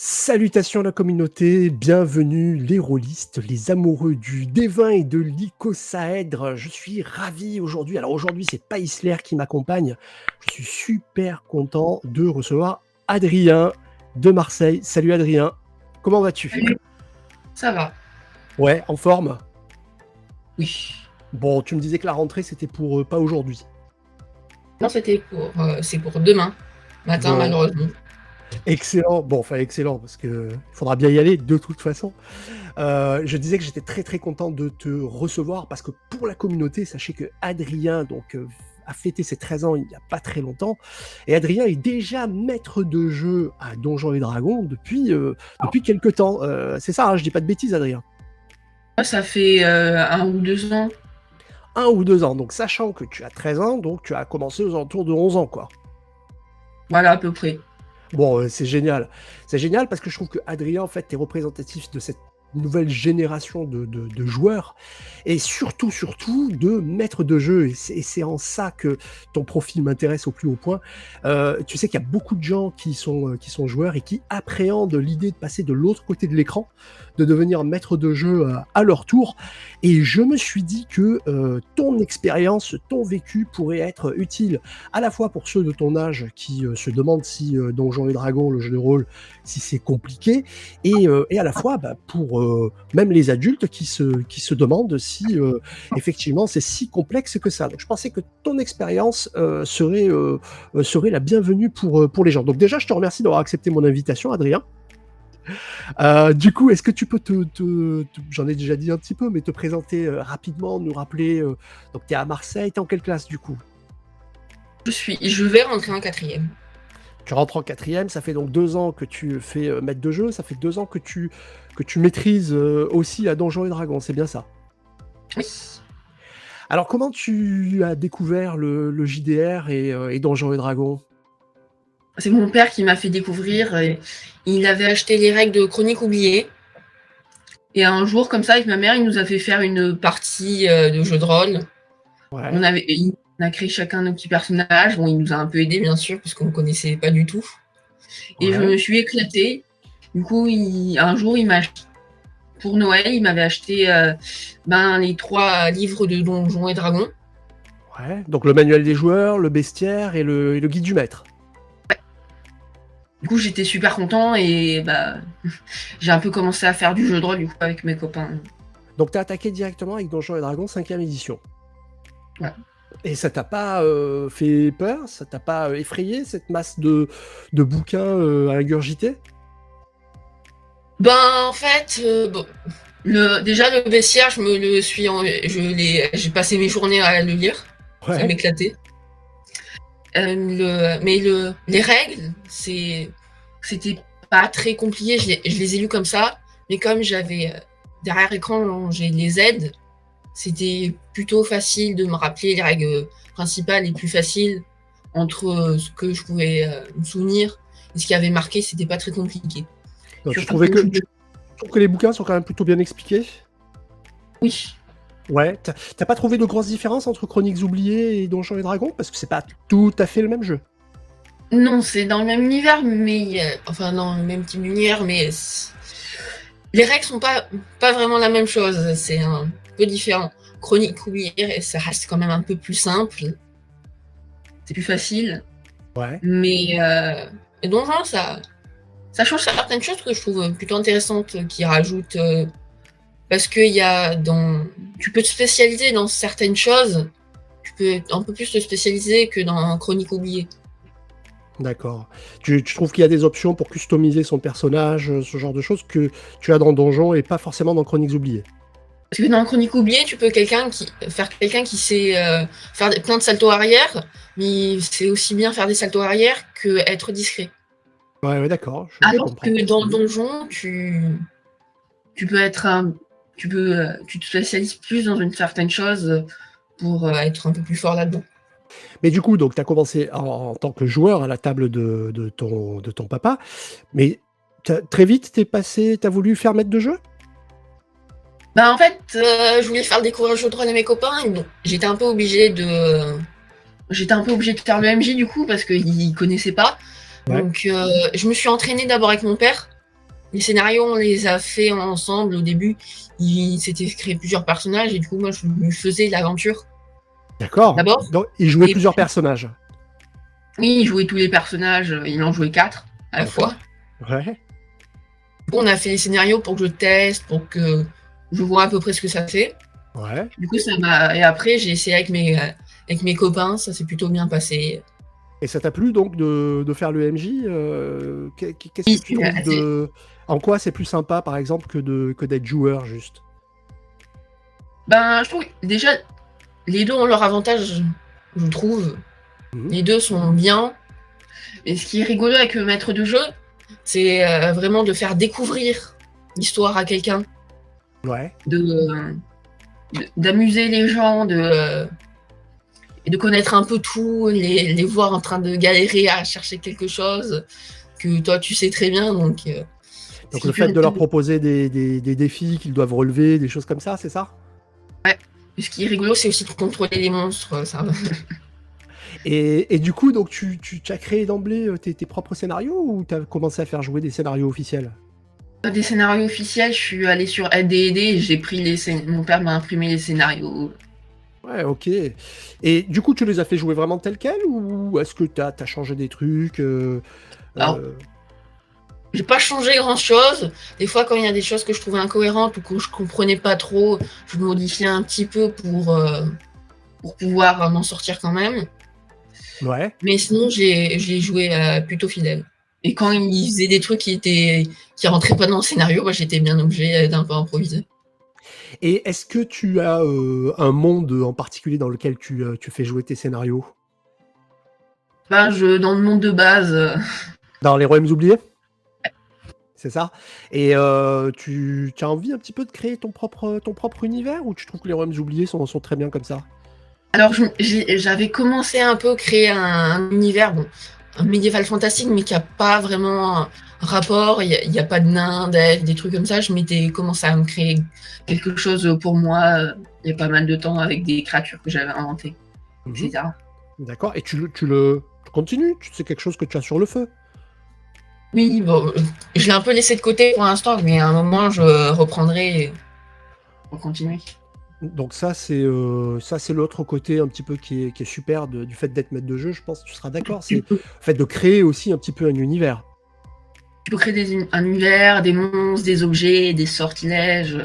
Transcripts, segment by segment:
Salutations à la communauté, bienvenue les rôlistes, les amoureux du D20 et de l'icosaèdre. Je suis ravi aujourd'hui. Alors aujourd'hui, c'est pas Isler qui m'accompagne. Je suis super content de recevoir Adrien de Marseille. Salut Adrien, comment vas-tu? Salut. Ça va. Ouais, en forme? Oui. Bon, tu me disais que la rentrée c'était pour pas aujourd'hui. Non, c'est pour demain matin, Bon, malheureusement. excellent. Bon, enfin excellent parce que il faudra bien y aller de toute façon. Je disais que j'étais très très content de te recevoir parce que pour la communauté, sachez que Adrien a fêté ses 13 ans il n'y a pas très longtemps et Adrien est déjà maître de jeu à Donjons et Dragons depuis quelques temps. C'est ça, hein, je dis pas de bêtises Adrien. Moi, ça fait 1 ou 2 ans. 1 ou 2 ans, donc sachant que tu as 13 ans, donc tu as commencé aux alentours de 11 ans quoi. Voilà, à peu près. Bon, c'est génial. C'est génial parce que je trouve que Adrien, en fait, est représentatif de cette nouvelle génération de joueurs et surtout de maîtres de jeu. Et c'est en ça que ton profil m'intéresse au plus haut point. Tu sais qu'il y a beaucoup de gens qui sont joueurs et qui appréhendent l'idée de passer de l'autre côté de l'écran, de devenir maître de jeu à leur tour. Et je me suis dit que ton expérience, ton vécu pourrait être utile à la fois pour ceux de ton âge qui se demandent si Donjons et Dragons, le jeu de rôle, si c'est compliqué, et à la fois pour même les adultes qui se demandent si effectivement c'est si complexe que ça. Donc je pensais que ton expérience serait la bienvenue pour les gens. Donc déjà, je te remercie d'avoir accepté mon invitation, Adrien. Du coup, est-ce que tu peux j'en ai déjà dit un petit peu, mais te présenter rapidement, nous rappeler, donc tu es à Marseille, tu es en quelle classe du coup? Je vais rentrer en 4e. Tu rentres en 4e, ça fait donc 2 ans que tu fais maître de jeu, ça fait 2 ans que tu maîtrises aussi à Donjons et Dragons, c'est bien ça? Oui. Alors comment tu as découvert le JDR et Donjons et Dragons? C'est mon père qui m'a fait découvrir. Il avait acheté les règles de Chronique oubliée. Et un jour, comme ça, avec ma mère, il nous a fait faire une partie de jeu de rôle. Ouais. On a créé chacun nos petits personnages. Bon, il nous a un peu aidés, bien sûr, parce qu'on ne connaissait pas du tout. Et je me suis éclatée. Du coup, un jour, pour Noël, il m'avait acheté les 3 livres de Donjons et Dragons. Ouais. Donc le manuel des joueurs, le bestiaire et le guide du maître. Du coup, j'étais super content et j'ai un peu commencé à faire du jeu de rôle du coup avec mes copains. Donc tu as attaqué directement avec Donjons et Dragons 5e édition. Ouais. Et ça t'a pas fait peur? Ça t'a pas effrayé cette masse de bouquins à ingurgiter? En fait, déjà le bestiaire, j'ai passé mes journées à le lire, ça Ouais. m'éclatait. Les règles, c'était pas très compliqué, je les ai lues comme ça, mais comme j'avais derrière l'écran, j'ai les aides, c'était plutôt facile de me rappeler les règles principales les plus faciles entre ce que je pouvais me souvenir et ce qui avait marqué, c'était pas très compliqué. Donc, tu Surtout trouves que les bouquins sont quand même plutôt bien expliqués? Oui. Ouais. T'as pas trouvé de grosses différences entre Chroniques oubliées et Donjons et Dragons? Parce que c'est pas tout à fait le même jeu. Non, c'est dans le même univers, mais enfin dans le même type d'univers, mais les règles sont pas vraiment la même chose. C'est un peu différent. Chronique oubliée, ça reste quand même un peu plus simple. C'est plus facile. Ouais. Mais Donjon, ça change certaines choses que je trouve plutôt intéressantes, qui rajoutent parce que tu peux te spécialiser dans certaines choses. Tu peux un peu plus te spécialiser que dans Chronique oubliée. D'accord. Tu trouves qu'il y a des options pour customiser son personnage, ce genre de choses que tu as dans Donjon et pas forcément dans Chroniques oubliées? Parce que dans Chronique oubliée, tu peux faire quelqu'un qui sait faire plein de saltos arrière, mais c'est aussi bien faire des saltos arrière que être discret. Ouais, d'accord, je Alors comprends. que dans Donjon, tu peux tu te spécialises plus dans une certaine chose pour être un peu plus fort là-dedans. Mais du coup, donc tu as commencé en tant que joueur à la table de ton papa, mais très vite, tu as voulu faire maître de jeu? En fait, je voulais faire découvrir le jeu de rôle à mes copains, et bon, j'étais un peu obligée de faire le MJ du coup parce qu'ils connaissaient pas. Ouais. Donc je me suis entraînée d'abord avec mon père. les scénarios, on les a fait ensemble au début. Il s'était créé plusieurs personnages et du coup, moi, je lui faisais l'aventure D'accord. d'abord. Donc, il jouait Et plusieurs puis, personnages. oui, il jouait tous les personnages. Il en jouait 4 à la fois. D'accord. Ouais. Du coup, on a fait les scénarios pour que je teste, pour que je vois à peu près ce que ça fait. Ouais. Du coup, ça m'a. Et après, j'ai essayé avec mes copains. Ça s'est plutôt bien passé. Et ça t'a plu donc de faire le MJ qu'est-ce que tu trouves C'est- de... En quoi c'est plus sympa par exemple que d'être joueur juste? Ben, je trouve que déjà, les deux ont leur avantage, je trouve. Mhm. Les deux sont bien. Et ce qui est rigolo avec le maître de jeu, c'est vraiment de faire découvrir l'histoire à quelqu'un, Ouais. d'amuser les gens, et de connaître un peu tout, les voir en train de galérer à chercher quelque chose que toi tu sais très bien. Donc, ce Donc qui le fait fait de leur proposer des défis qu'ils doivent relever, des choses comme ça, c'est ça? ouais. Ce qui est rigolo, c'est aussi de contrôler les monstres. Ça. Et du coup, donc tu as créé d'emblée tes propres scénarios ou tu as commencé à faire jouer des scénarios officiels? Des scénarios officiels, je suis allée sur LDD et j'ai pris mon père m'a imprimé les scénarios. Ouais, ok. Et du coup, tu les as fait jouer vraiment tels quels ou est-ce que tu as changé des trucs Alors, euh, j'ai pas changé grand chose. Des fois, quand il y a des choses que je trouvais incohérentes ou que je comprenais pas trop, je modifiais un petit peu pour pouvoir m'en sortir quand même. Ouais. Mais sinon, j'ai joué plutôt fidèle. Et quand il faisait des trucs qui rentraient pas dans le scénario, bah, j'étais bien obligée d'un peu improviser. Et est-ce que tu as un monde en particulier dans lequel tu fais jouer tes scénarios? Bah, dans le monde de base, Dans les Royaumes oubliés? C'est ça? Et tu as envie un petit peu de créer ton propre univers ou tu trouves que les Royaumes oubliés sont très bien comme ça? alors j'avais commencé un peu à créer un univers, bon, un médiéval fantastique, mais qui a pas vraiment un rapport. Il y a pas de nains, d'elfes, des trucs comme ça. Je m'étais commencé à me créer quelque chose pour moi il y a pas mal de temps avec des créatures que j'avais inventées, Mhm. etc. D'accord. Et tu continues? C'est quelque chose que tu as sur le feu? Oui, bon, je l'ai un peu laissé de côté pour l'instant, mais à un moment, je reprendrai pour continuer. Donc ça c'est l'autre côté un petit peu qui est super du fait d'être maître de jeu, je pense que tu seras d'accord. C'est Tu peux, le fait de créer aussi un petit peu un univers. tu peux créer un univers, des monstres, des objets, des sortilèges.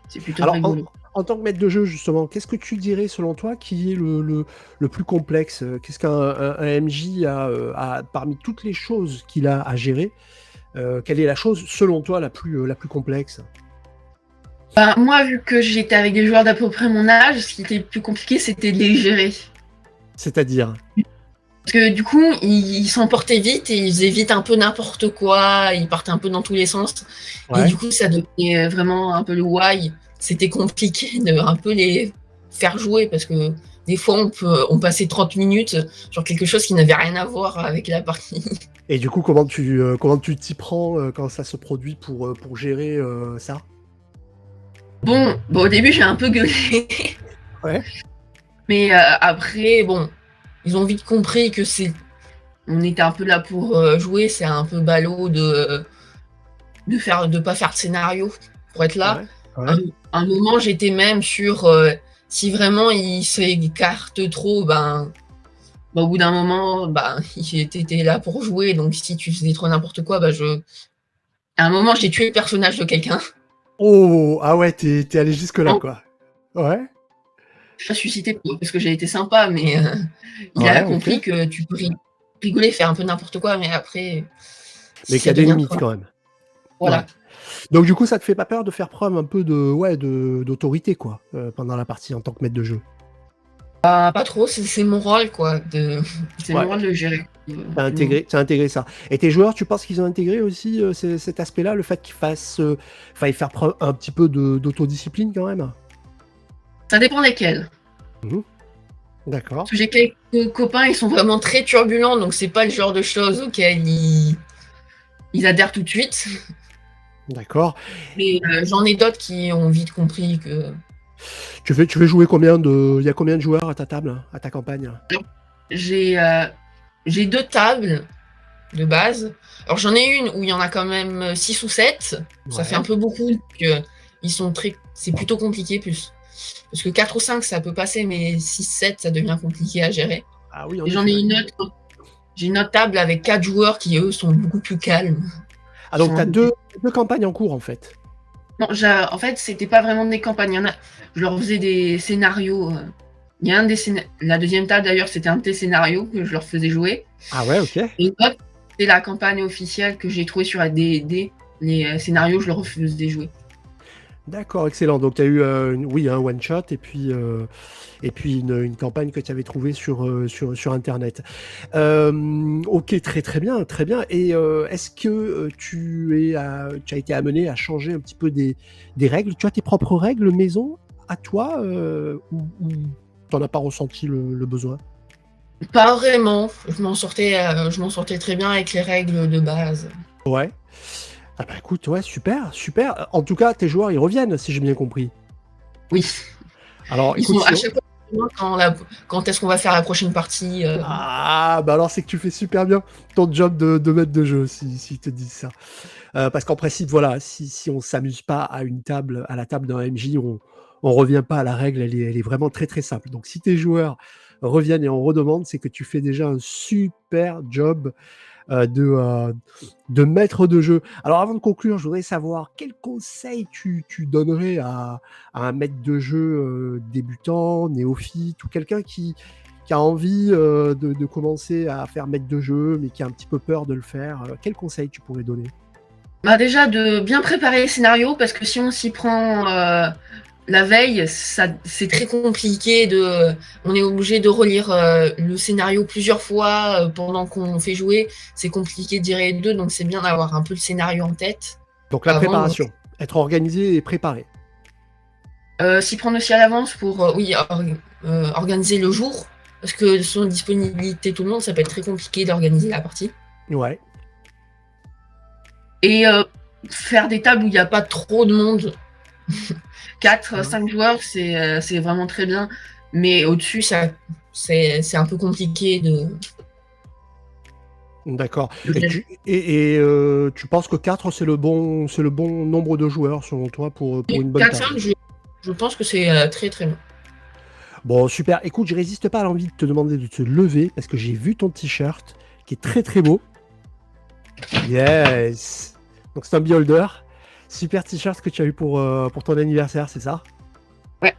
C'est plutôt Alors, en, rigolo. en tant que maître de jeu, justement, qu'est-ce que tu dirais, selon toi, qui est le plus complexe? Qu'est-ce qu'un MJ parmi toutes les choses qu'il a à gérer, quelle est la chose, selon toi, la plus complexe? Bah, moi, vu que j'étais avec des joueurs d'à peu près mon âge, ce qui était plus compliqué, c'était de les gérer. C'est-à-dire? Parce que du coup, ils s'emportaient vite et ils faisaient vite un peu n'importe quoi, ils partaient un peu dans tous les sens. Et Ouais. du coup, ça devenait vraiment un peu le why. C'était compliqué de un peu les faire jouer parce que des fois, on passait 30 minutes sur quelque chose qui n'avait rien à voir avec la partie. Et du coup, comment tu t'y prends quand ça se produit pour gérer ça? Bon, au début, j'ai un peu gueulé. Ouais. Mais après, bon, ils ont vite compris que on était un peu là pour jouer, c'est un peu ballot de pas faire de scénario pour être là. Ouais. Un, Ouais. un moment, j'étais même sur si vraiment il s'écarte trop, au bout d'un moment, il était là pour jouer. Donc si tu faisais trop n'importe quoi, à un moment, j'ai tué le personnage de quelqu'un. Oh, ah ouais, t'es allé jusque-là, Bon, quoi. Ouais. je suis suscité parce que j'ai été sympa, mais il a Ouais, ok. compris que tu peux rigoler, faire un peu n'importe quoi, mais après, Mais si qu'il y ça a des devient limites trop. quand même. Ouais. Voilà. Donc du coup, ça te fait pas peur de faire preuve un peu d'autorité, quoi, pendant la partie en tant que maître de jeu? Pas trop, c'est mon rôle, quoi. C'est mon Ouais. rôle de gérer. T'as intégré ça. Et tes joueurs, tu penses qu'ils ont intégré aussi cet aspect-là, le fait qu'ils faire preuve un petit peu d'autodiscipline quand même? Ça dépend lesquels. Mhm. D'accord. Parce que j'ai quelques copains, ils sont vraiment très turbulents, donc c'est pas le genre de choses auxquelles ils adhèrent tout de suite. D'accord. Mais j'en ai d'autres qui ont vite compris que. Tu veux jouer combien de... Il y a combien de joueurs à ta table, à ta campagne? J'ai j'ai deux tables de base. Alors j'en ai une où il y en a quand même 6 ou 7. Ça fait un Ouais. peu beaucoup, ils sont c'est plutôt compliqué plus. Parce que 4 ou 5, ça peut passer, mais 6, 7, ça devient compliqué à gérer. Ah oui, en Et j'en ai effet. une autre, j'ai une autre table avec 4 joueurs qui, eux, sont beaucoup plus calmes. Ah Qui donc sont tu un as peu plus... 2 campagnes en cours en fait. Non, en fait, c'était pas vraiment des campagnes. Je leur faisais des scénarios. Il y a la deuxième table, d'ailleurs, c'était un de tes scénarios que je leur faisais jouer. Ah ouais, ok. Et l'autre, c'est la campagne officielle que j'ai trouvée sur la D&D. Les scénarios, je leur faisais jouer. D'accord, excellent. Donc tu as eu oui, un one-shot et puis une campagne que tu avais trouvée sur Internet. Ok, très très bien, très bien. Et est-ce que tu as été amené à changer un petit peu des règles? Tu as tes propres règles maison à toi ou t'en as pas ressenti le besoin? Pas vraiment. Je m'en sortais très bien avec les règles de base. Ouais. Ah bah écoute, ouais, super, super. En tout cas, tes joueurs, ils reviennent, si j'ai bien compris. Oui. Alors Ils écoute, sont si à on- chaque fois quand est-ce qu'on va faire la prochaine partie. Ah, bah alors c'est que tu fais super bien ton job de maître de jeu, si te disent ça. Parce qu'en principe, voilà, si on s'amuse pas à la table d'un MJ, on revient pas à la règle, elle est vraiment très très simple. Donc si tes joueurs reviennent et on redemande, c'est que tu fais déjà un super job euh, de, euh, de maître de jeu. Alors avant de conclure, je voudrais savoir quel conseil tu donnerais à un maître de jeu débutant, néophyte, ou quelqu'un qui a envie de commencer à faire maître de jeu, mais qui a un petit peu peur de le faire. Quel conseil tu pourrais donner? Bah déjà de bien préparer les scénarios parce que si on s'y prend la veille, c'est très compliqué on est obligé de relire le scénario plusieurs fois pendant qu'on fait jouer. C'est compliqué de dire les deux, donc c'est bien d'avoir un peu le scénario en tête Donc la avant. préparation, être organisé et préparé. S'y prendre aussi à l'avance pour organiser le jour parce que sans disponibilité tout le monde, ça peut être très compliqué d'organiser la partie. Ouais. Et faire des tables où il n'y a pas trop de monde. 4, Hein. 5 joueurs, c'est vraiment très bien. Mais au-dessus, c'est un peu compliqué D'accord. de Et gérer. tu penses que 4 c'est le bon nombre de joueurs, selon toi, pour une bonne 4, table? 5, je pense que c'est très très bien. Bon, super. Écoute, je résiste pas à l'envie de te demander de te lever parce que j'ai vu ton t-shirt qui est très très beau. Yes. Donc c'est un beholder. Super t-shirt que tu as eu pour ton anniversaire, c'est ça? Ouais.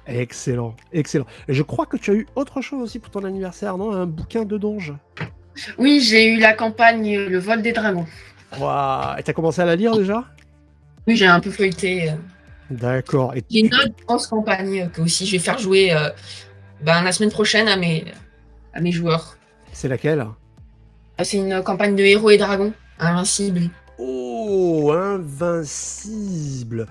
Excellent, excellent. Et je crois que tu as eu autre chose aussi pour ton anniversaire, non? Un bouquin de donge. Oui, j'ai eu la campagne Le vol des dragons. Waouh. Et t'as commencé à la lire déjà? Oui, j'ai un peu feuilleté. D'accord. Et J'ai une autre grosse campagne que aussi je vais faire jouer la semaine prochaine à mes joueurs. c'est laquelle? C'est une campagne de héros et dragons, invincible. Oh, invincible.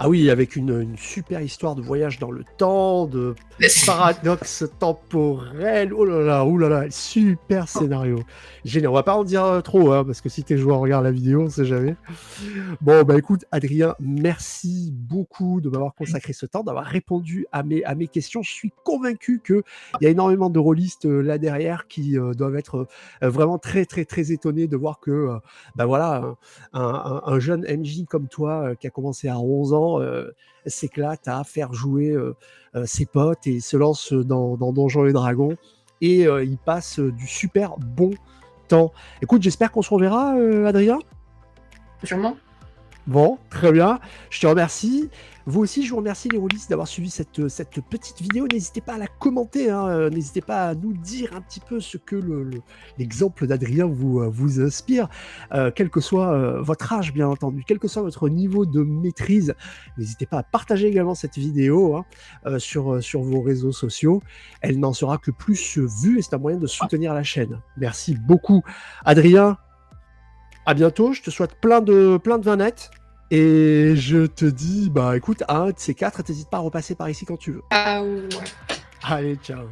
Ah oui, avec une super histoire de voyage dans le temps, de paradoxe temporel. Oh là là, super scénario. Génial. On va pas en dire trop, hein, parce que si tes joueurs regardent la vidéo, on sait jamais. Bon, bah écoute, Adrien, merci beaucoup de m'avoir consacré ce temps, d'avoir répondu à mes questions. Je suis convaincu qu'il y a énormément de rôlistes là derrière qui doivent être vraiment très, très, très étonnés de voir que, bah voilà, un jeune MJ comme toi qui a commencé à 11 ans s'éclate à faire jouer ses potes et se lance dans Donjons et Dragons et il passe du super bon temps. Écoute, j'espère qu'on se reverra, Adrien. Sûrement. Bon, très bien. Je te remercie. Vous aussi, je vous remercie les rôlistes d'avoir suivi cette petite vidéo. N'hésitez pas à la commenter, hein. N'hésitez pas à nous dire un petit peu ce que l'exemple d'Adrien vous inspire, quel que soit votre âge, bien entendu, quel que soit votre niveau de maîtrise. N'hésitez pas à partager également cette vidéo hein, sur vos réseaux sociaux. Elle n'en sera que plus vue et c'est un moyen de soutenir la chaîne. Merci beaucoup, Adrien. À bientôt, je te souhaite plein de vanettes. Et je te dis, bah écoute, à un de ces 4, n'hésite pas à repasser par ici quand tu veux. Ah ouais. Allez, ciao.